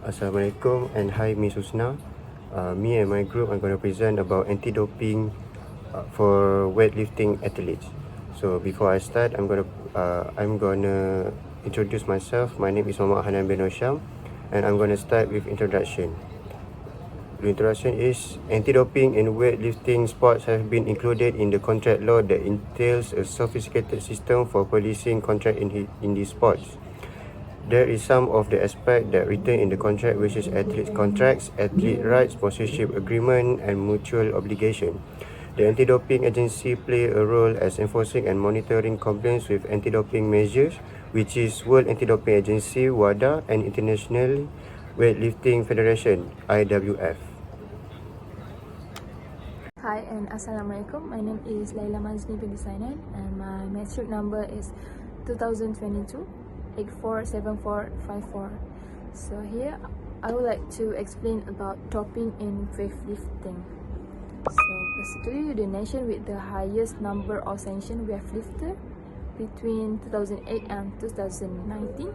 Assalamualaikum and hi Miss Husna. Me and my group are going to present about anti-doping for weightlifting athletes. So before I start, I'm gonna introduce myself. My name is Muhammad Hanan bin Osham, and I'm gonna start with introduction. The introduction is anti-doping in weightlifting sports have been included in the contract law that entails a sophisticated system for policing contract in these sports. There is some of the aspect that written in the contract, which is athlete contracts, athlete rights, sponsorship agreement, and mutual obligation. The anti-doping agency play a role as enforcing and monitoring compliance with anti-doping measures, which is World Anti-Doping Agency (WADA) and International Weightlifting Federation (IWF). Hi and Assalamualaikum. My name is Laila Mazni binti Sainan and my metric number is 2022 847454. So here I would like to explain about doping in weightlifting. So basically, the nation with the highest number of sanctioned weightlifters between 2008 and 2019,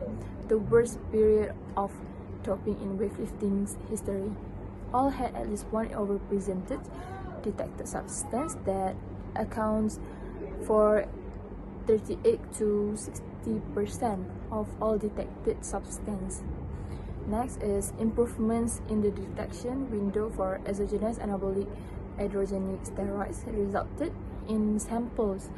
the worst period of doping in weightlifting's history, all had at least one overrepresented detected substance that accounts for 38 to 60% of all detected substance. Next is improvements in the detection window for exogenous anabolic androgenic steroids resulted in samples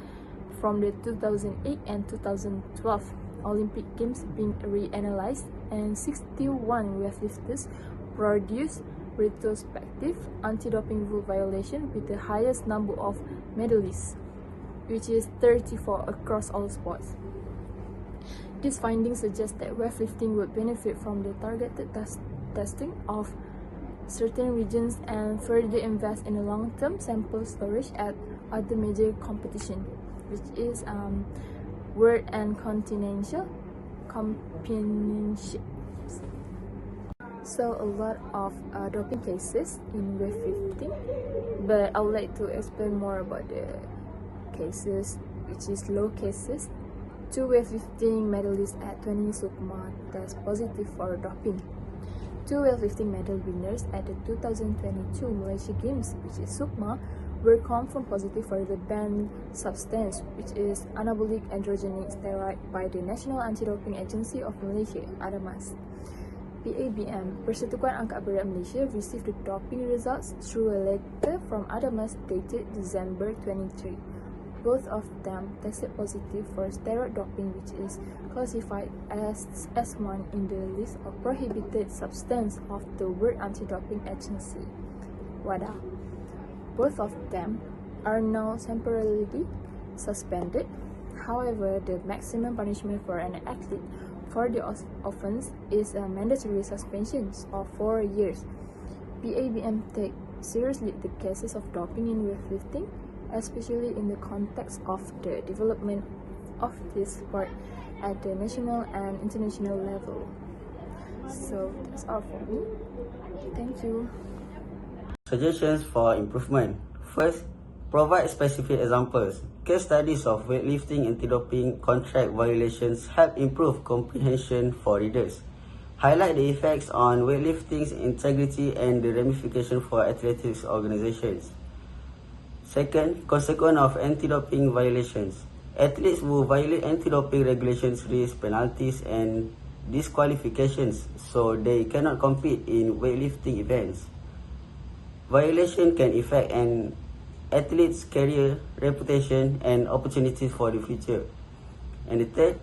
from the 2008 and 2012 Olympic Games being reanalyzed, and 61 weightlifters produced retrospective anti-doping rule violation with the highest number of medalists, which is 34 across all sports. These findings suggest that weightlifting would benefit from the targeted testing of certain regions and further invest in a long-term sample storage at other major competition, which is World and Continental Championships. So a lot of doping cases in weightlifting, but I would like to explain more about the cases, which is low cases. 2 weightlifting medalists at 20 Sukma test positive for doping. 2 weightlifting medal winners at the 2022 Malaysia Games, which is Sukma, were confirmed positive for the banned substance, which is anabolic androgenic steroid by the National Anti-Doping Agency of Malaysia, ADAMAS. PABM, Persatuan Angkat Berat Malaysia, received the doping results through a letter from ADAMAS dated December 23. Both of them tested positive for steroid doping, which is classified as S1 in the list of prohibited substance of the World Anti-Doping Agency, WADA. Both of them are now temporarily suspended. However, the maximum punishment for an athlete for the offense is a mandatory suspension of 4 years. PABM take seriously the cases of doping in weightlifting, especially in the context of the development of this sport at the national and international level. So that's all for me. Thank you. Suggestions for improvement. First, provide specific examples. Case studies of weightlifting anti-doping contract violations help improve comprehension for readers. Highlight the effects on weightlifting's integrity and the ramifications for athletics organizations. Second, consequence of anti-doping violations. Athletes who violate anti-doping regulations risk penalties and disqualifications, so they cannot compete in weightlifting events. Violation can affect an athlete's career, reputation, and opportunities for the future. And the third,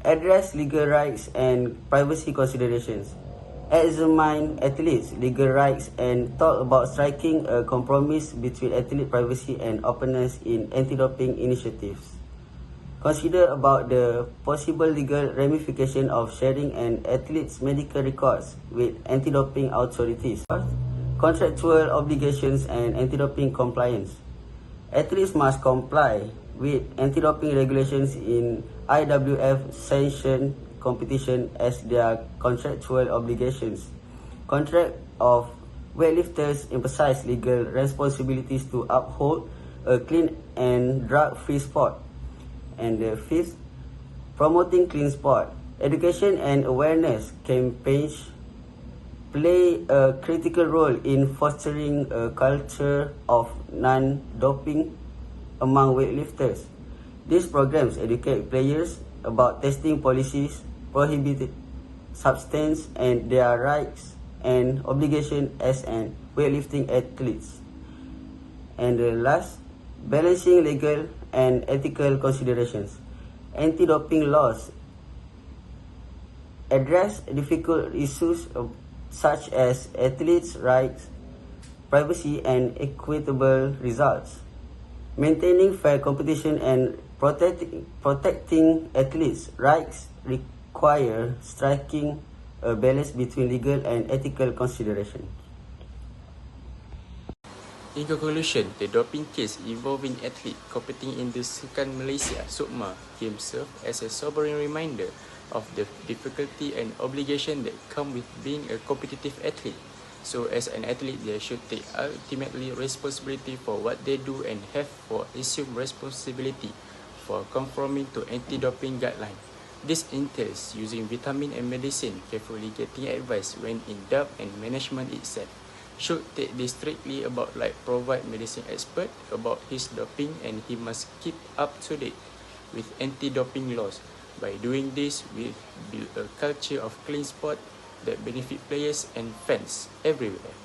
address legal rights and privacy considerations. Examine athletes' legal rights and talk about striking a compromise between athlete privacy and openness in anti-doping initiatives. Consider about the possible legal ramification of sharing an athlete's medical records with anti-doping authorities. Contractual obligations and anti-doping compliance. Athletes must comply with anti-doping regulations in IWF sanctioned competition as their contractual obligations. Contract of weightlifters emphasize legal responsibilities to uphold a clean and drug-free sport. And the fifth, promoting clean sport. Education and awareness campaigns play a critical role in fostering a culture of non-doping among weightlifters. These programs educate players about testing policies, prohibited substance, and their rights and obligations as an weightlifting athletes. And the last, balancing legal and ethical considerations. Anti-doping laws address difficult issues such as athletes' rights, privacy, and equitable results. Maintaining fair competition and protecting athletes' rights require striking a balance between legal and ethical considerations. In conclusion, the doping case involving athlete competing in the Sukan Malaysia Sukma game served as a sobering reminder of the difficulty and obligation that come with being a competitive athlete. So as an athlete, they should take ultimately responsibility for what they do and have for assume responsibility for conforming to anti-doping guidelines. This entails using vitamin and medicine, carefully getting advice when in doubt, and management itself should take this strictly about like provide medicine expert about his doping, and he must keep up to date with anti-doping laws. By doing this, we build a culture of clean sport that benefit players and fans everywhere.